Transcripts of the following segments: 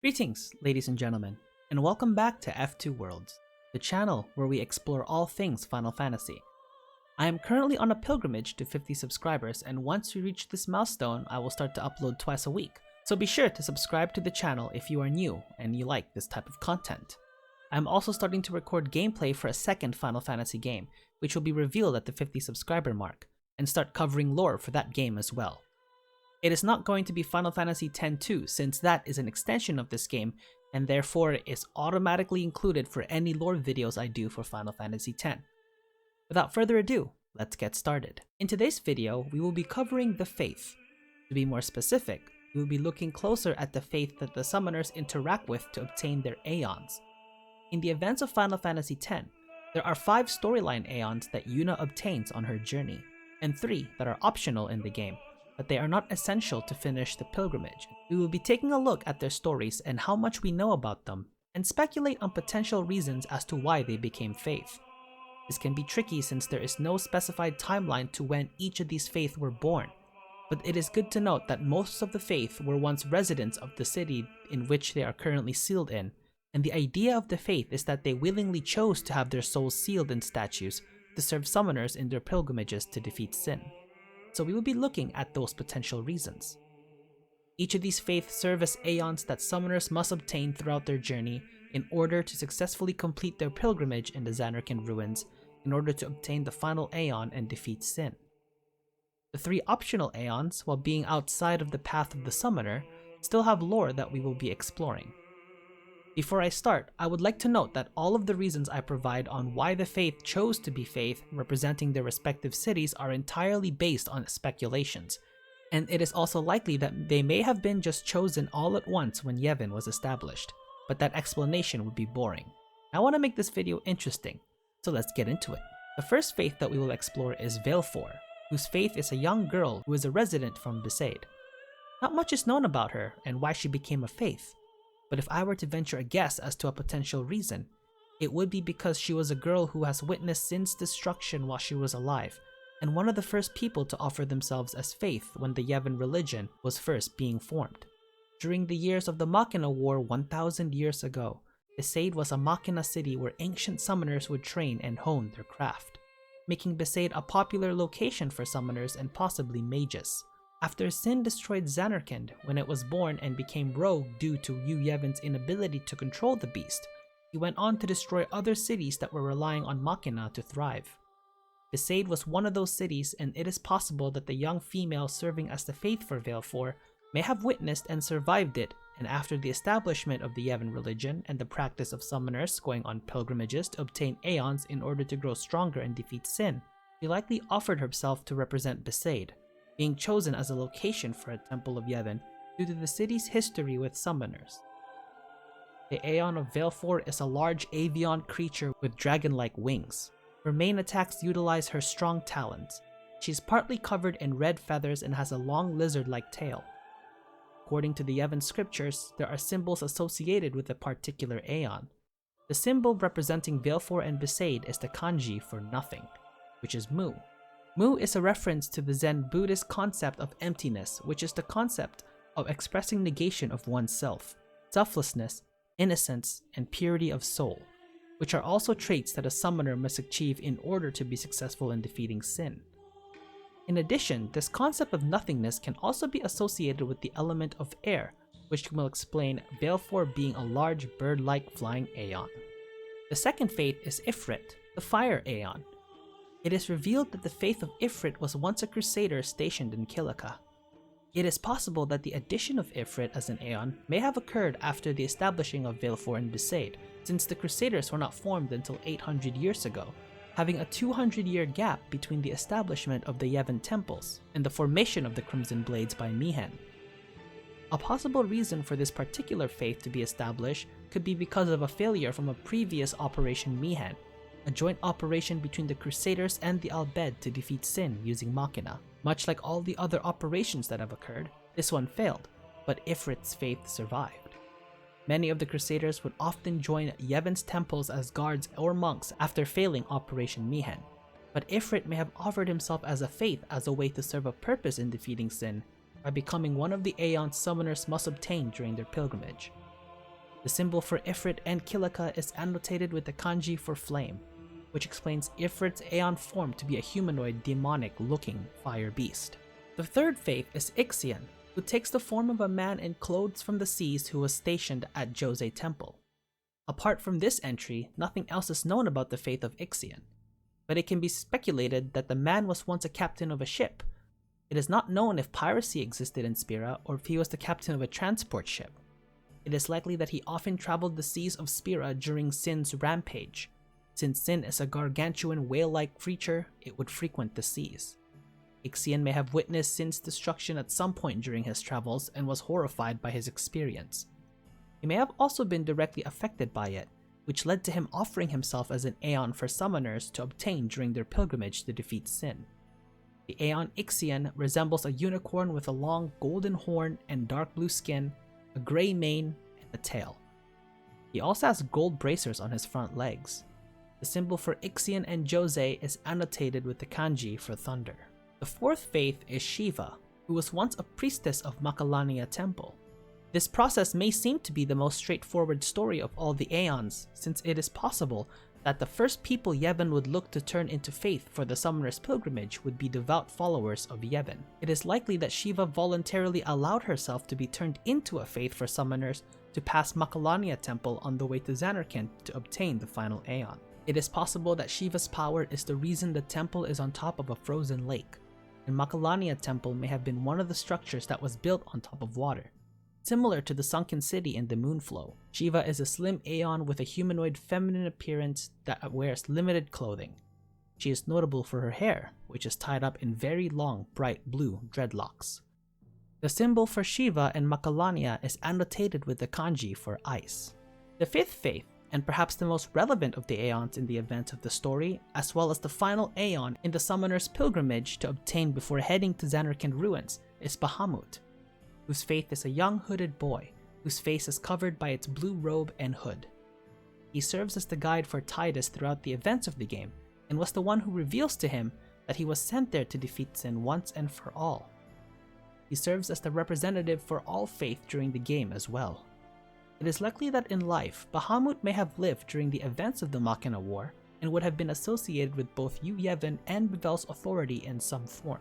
Greetings, ladies and gentlemen, and welcome back to F2 Worlds, the channel where we explore all things Final Fantasy. I am currently on a pilgrimage to 50 subscribers, and once we reach this milestone, I will start to upload twice a week. So be sure to subscribe to the channel if you are new and you like this type of content. I am also starting to record gameplay for a second Final Fantasy game, which will be revealed at the 50 subscriber mark, and start covering lore for that game as well. It is not going to be Final Fantasy X-2 since that is an extension of this game and therefore is automatically included for any lore videos I do for Final Fantasy X. Without further ado, let's get started. In today's video, we will be covering the Faith. To be more specific, we will be looking closer at the Faith that the summoners interact with to obtain their Aeons. In the events of Final Fantasy X, there are 5 storyline Aeons that Yuna obtains on her journey, and 3 that are optional in the game, but they are not essential to finish the pilgrimage. We will be taking a look at their stories and how much we know about them, and speculate on potential reasons as to why they became Faith. This can be tricky since there is no specified timeline to when each of these Faith were born, but it is good to note that most of the Faith were once residents of the city in which they are currently sealed in, and the idea of the Faith is that they willingly chose to have their souls sealed in statues to serve summoners in their pilgrimages to defeat sin. So we will be looking at those potential reasons. Each of these faiths serve as Aeons that summoners must obtain throughout their journey in order to successfully complete their pilgrimage in the Zanarkand ruins in order to obtain the final Aeon and defeat sin. The 3 optional Aeons, while being outside of the path of the summoner, still have lore that we will be exploring. Before I start, I would like to note that all of the reasons I provide on why the Faith chose to be Faith representing their respective cities are entirely based on speculations, and it is also likely that they may have been just chosen all at once when Yevon was established, but that explanation would be boring. I want to make this video interesting, so let's get into it. The first Faith that we will explore is Valefor, whose Faith is a young girl who is a resident from Besaid. Not much is known about her and why she became a Faith, but if I were to venture a guess as to a potential reason, it would be because she was a girl who has witnessed sin's destruction while she was alive, and one of the first people to offer themselves as Faith when the Yevon religion was first being formed. During the years of the Machina War 1,000 years ago, Besaid was a Machina city where ancient summoners would train and hone their craft, making Besaid a popular location for summoners and possibly mages. After Sin destroyed Zanarkand when it was born and became rogue due to Yevon's inability to control the beast, he went on to destroy other cities that were relying on Machina to thrive. Besaid was one of those cities, and it is possible that the young female serving as the Faith for Valefor may have witnessed and survived it, and after the establishment of the Yevon religion and the practice of summoners going on pilgrimages to obtain Aeons in order to grow stronger and defeat Sin, she likely offered herself to represent Besaid, being chosen as a location for a Temple of Yevon due to the city's history with summoners. The Aeon of Valefor is a large avian creature with dragon-like wings. Her main attacks utilize her strong talons. She is partly covered in red feathers and has a long lizard-like tail. According to the Yevon scriptures, there are symbols associated with a particular Aeon. The symbol representing Valefor and Besaid is the kanji for nothing, which is Mu. Mu is a reference to the Zen Buddhist concept of emptiness, which is the concept of expressing negation of oneself, selflessness, innocence, and purity of soul, which are also traits that a summoner must achieve in order to be successful in defeating sin. In addition, this concept of nothingness can also be associated with the element of air, which will explain Valefor being a large bird-like flying Aeon. The second Faith is Ifrit, the Fire Aeon. It is revealed that the Faith of Ifrit was once a crusader stationed in Kilika. It is possible that the addition of Ifrit as an Aeon may have occurred after the establishing of Valefor and Besaid, since the Crusaders were not formed until 800 years ago, having a 200-year gap between the establishment of the Yevon temples and the formation of the Crimson Blades by Mihen. A possible reason for this particular Faith to be established could be because of a failure from a previous Operation Mihen, a joint operation between the Crusaders and the Al Bhed to defeat Sin using Machina. Much like all the other operations that have occurred, this one failed, but Ifrit's Faith survived. Many of the Crusaders would often join Yevon's temples as guards or monks after failing Operation Mihen, but Ifrit may have offered himself as a Faith as a way to serve a purpose in defeating Sin by becoming one of the Aeon summoners must obtain during their pilgrimage. The symbol for Ifrit and Kilika is annotated with the kanji for flame, which explains Ifrit's Aeon form to be a humanoid, demonic-looking fire beast. The third faith is Ixion, who takes the form of a man in clothes from the seas who was stationed at Jose Temple. Apart from this entry, nothing else is known about the faith of Ixion, but it can be speculated that the man was once a captain of a ship. It is not known if piracy existed in Spira or if he was the captain of a transport ship. It is likely that he often traveled the seas of Spira during Sin's rampage. Since Sin is a gargantuan whale-like creature, it would frequent the seas. Ixion may have witnessed Sin's destruction at some point during his travels and was horrified by his experience. He may have also been directly affected by it, which led to him offering himself as an Aeon for summoners to obtain during their pilgrimage to defeat Sin. The Aeon Ixion resembles a unicorn with a long golden horn and dark blue skin, a grey mane, and a tail. He also has gold bracers on his front legs. The symbol for Ixion and Jose is annotated with the kanji for thunder. The fourth faith is Shiva, who was once a priestess of Makalania Temple. This process may seem to be the most straightforward story of all the Aeons, since it is possible that the first people Yevon would look to turn into faith for the Summoner's Pilgrimage would be devout followers of Yevon. It is likely that Shiva voluntarily allowed herself to be turned into a faith for summoners to pass Makalania Temple on the way to Zanarkand to obtain the final Aeon. It is possible that Shiva's power is the reason the temple is on top of a frozen lake, and Makalania Temple may have been one of the structures that was built on top of water. Similar to the sunken city in the Moonflow, Shiva is a slim Aeon with a humanoid feminine appearance that wears limited clothing. She is notable for her hair, which is tied up in very long, bright blue dreadlocks. The symbol for Shiva and Makalania is annotated with the kanji for ice. The fifth faith, and perhaps the most relevant of the Aeons in the events of the story, as well as the final Aeon in the Summoner's Pilgrimage to obtain before heading to Zanarkand Ruins, is Bahamut, whose faith is a young hooded boy, whose face is covered by its blue robe and hood. He serves as the guide for Tidus throughout the events of the game, and was the one who reveals to him that he was sent there to defeat Sin once and for all. He serves as the representative for all faith during the game as well. It is likely that in life, Bahamut may have lived during the events of the Machina War, and would have been associated with both Yevon and Bevel's authority in some form.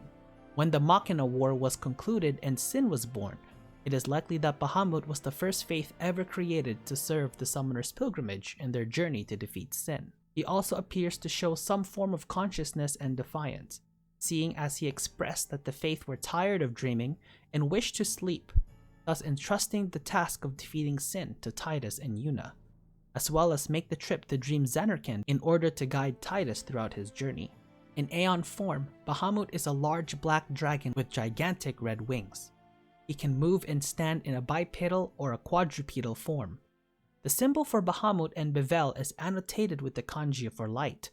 When the Machina War was concluded and Sin was born, it is likely that Bahamut was the first faith ever created to serve the Summoner's Pilgrimage in their journey to defeat Sin. He also appears to show some form of consciousness and defiance, seeing as he expressed that the faith were tired of dreaming and wished to sleep, thus entrusting the task of defeating Sin to Tidus and Yuna, as well as make the trip to Dream Zanarkand in order to guide Tidus throughout his journey. In Aeon form, Bahamut is a large black dragon with gigantic red wings. He can move and stand in a bipedal or a quadrupedal form. The symbol for Bahamut and Bevel is annotated with the kanji for light,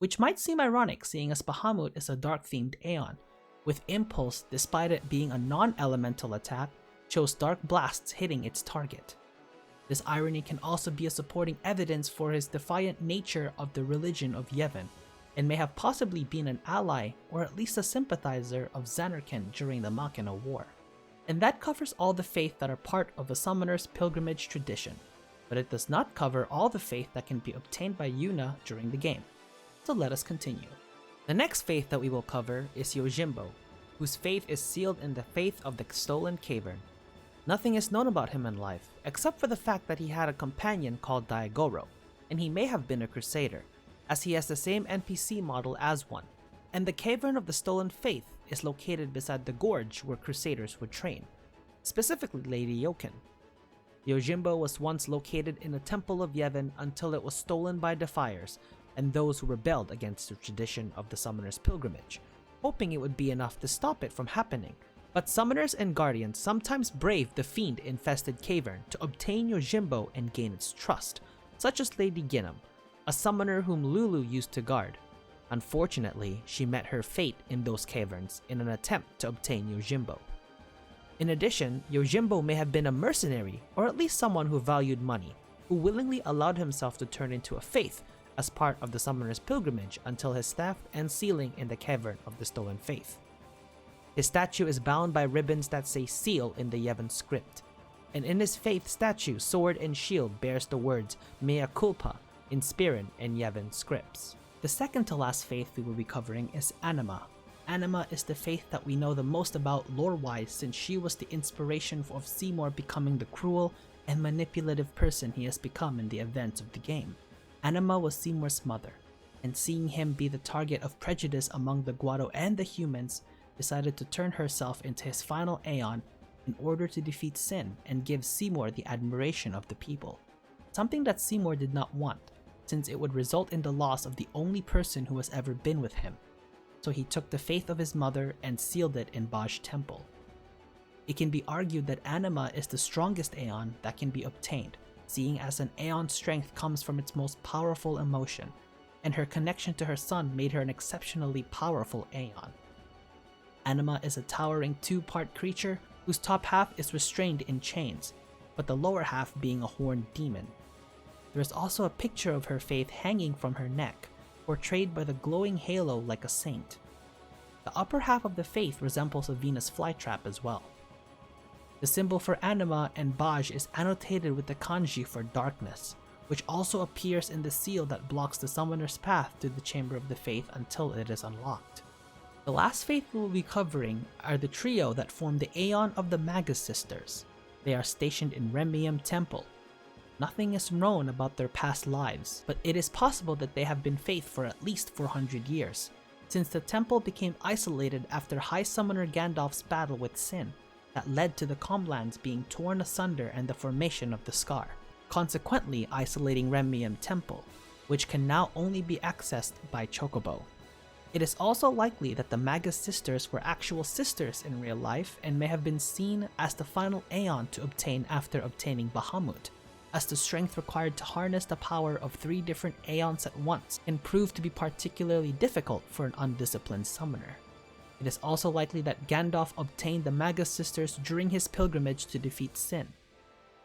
which might seem ironic seeing as Bahamut is a dark-themed Aeon, with Impulse, despite it being a non-elemental attack, shows dark blasts hitting its target. This irony can also be a supporting evidence for his defiant nature of the religion of Yevon, and may have possibly been an ally or at least a sympathizer of Zanarkand during the Machina War. And that covers all the faith that are part of the Summoner's Pilgrimage tradition, but it does not cover all the faith that can be obtained by Yuna during the game. So let us continue. The next faith that we will cover is Yojimbo, whose faith is sealed in the faith of the stolen cavern. Nothing is known about him in life, except for the fact that he had a companion called Daigoro, and he may have been a crusader, as he has the same NPC model as one, and the Cavern of the Stolen Faith is located beside the gorge where crusaders would train, specifically Lady Yoken. Yojimbo was once located in a temple of Yevon until it was stolen by Defiers and those who rebelled against the tradition of the Summoner's Pilgrimage, hoping it would be enough to stop it from happening. But summoners and guardians sometimes brave the fiend-infested cavern to obtain Yojimbo and gain its trust, such as Lady Ginham, a summoner whom Lulu used to guard. Unfortunately, she met her fate in those caverns in an attempt to obtain Yojimbo. In addition, Yojimbo may have been a mercenary, or at least someone who valued money, who willingly allowed himself to turn into a faith as part of the Summoner's Pilgrimage until his theft and sealing in the Cavern of the Stolen Faith. His statue is bound by ribbons that say Seal in the Yevon script, and in his faith statue, sword and shield bears the words Mea Culpa in Spirin and Yevon scripts. The second to last faith we will be covering is Anima. Anima is the faith that we know the most about lore-wise, since she was the inspiration of Seymour becoming the cruel and manipulative person he has become in the events of the game. Anima was Seymour's mother, and seeing him be the target of prejudice among the Guado and the humans, decided to turn herself into his final Aeon in order to defeat sin and give Seymour the admiration of the people. Something that Seymour did not want, since it would result in the loss of the only person who has ever been with him. So he took the faith of his mother and sealed it in Baj Temple. It can be argued that Anima is the strongest Aeon that can be obtained, seeing as an Aeon's strength comes from its most powerful emotion, and her connection to her son made her an exceptionally powerful Aeon. Anima is a towering two-part creature whose top half is restrained in chains, but the lower half being a horned demon. There is also a picture of her faith hanging from her neck, portrayed by the glowing halo like a saint. The upper half of the faith resembles a Venus flytrap as well. The symbol for Anima and Baj is annotated with the kanji for darkness, which also appears in the seal that blocks the summoner's path to the Chamber of the Faith until it is unlocked. The last faith we will be covering are the trio that form the Aeon of the Magus Sisters. They are stationed in Remmium Temple. Nothing is known about their past lives, but it is possible that they have been faith for at least 400 years, since the temple became isolated after High Summoner Gandalf's battle with Sin, that led to the Comlands being torn asunder and the formation of the Scar, consequently isolating Remmium Temple, which can now only be accessed by Chocobo. It is also likely that the Magus Sisters were actual sisters in real life and may have been seen as the final Aeon to obtain after obtaining Bahamut, as the strength required to harness the power of 3 different Aeons at once can prove to be particularly difficult for an undisciplined summoner. It is also likely that Gandalf obtained the Magus Sisters during his pilgrimage to defeat Sin.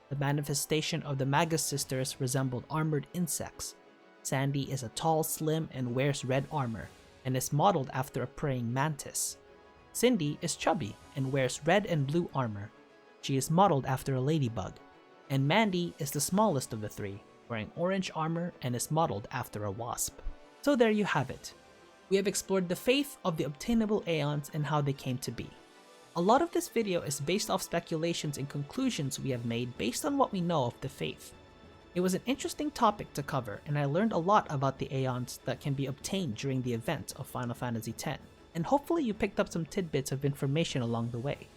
The manifestation of the Magus Sisters resembled armored insects. Sandy is a tall, slim, and wears red armor, and is modeled after a praying mantis. Cindy is chubby and wears red and blue armor. She is modeled after a ladybug. And Mandy is the smallest of the 3, wearing orange armor and is modeled after a wasp. So there you have it. We have explored the faith of the obtainable Aeons and how they came to be. A lot of this video is based off speculations and conclusions we have made based on what we know of the faith. It was an interesting topic to cover, and I learned a lot about the Aeons that can be obtained during the event of Final Fantasy X, and hopefully you picked up some tidbits of information along the way.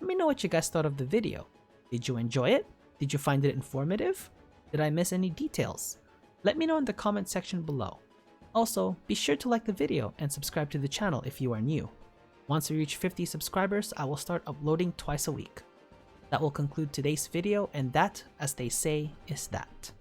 Let me know what you guys thought of the video. Did you enjoy it? Did you find it informative? Did I miss any details? Let me know in the comment section below. Also, be sure to like the video and subscribe to the channel if you are new. Once we reach 50 subscribers, I will start uploading twice a week. That will conclude today's video, and that, as they say, is that.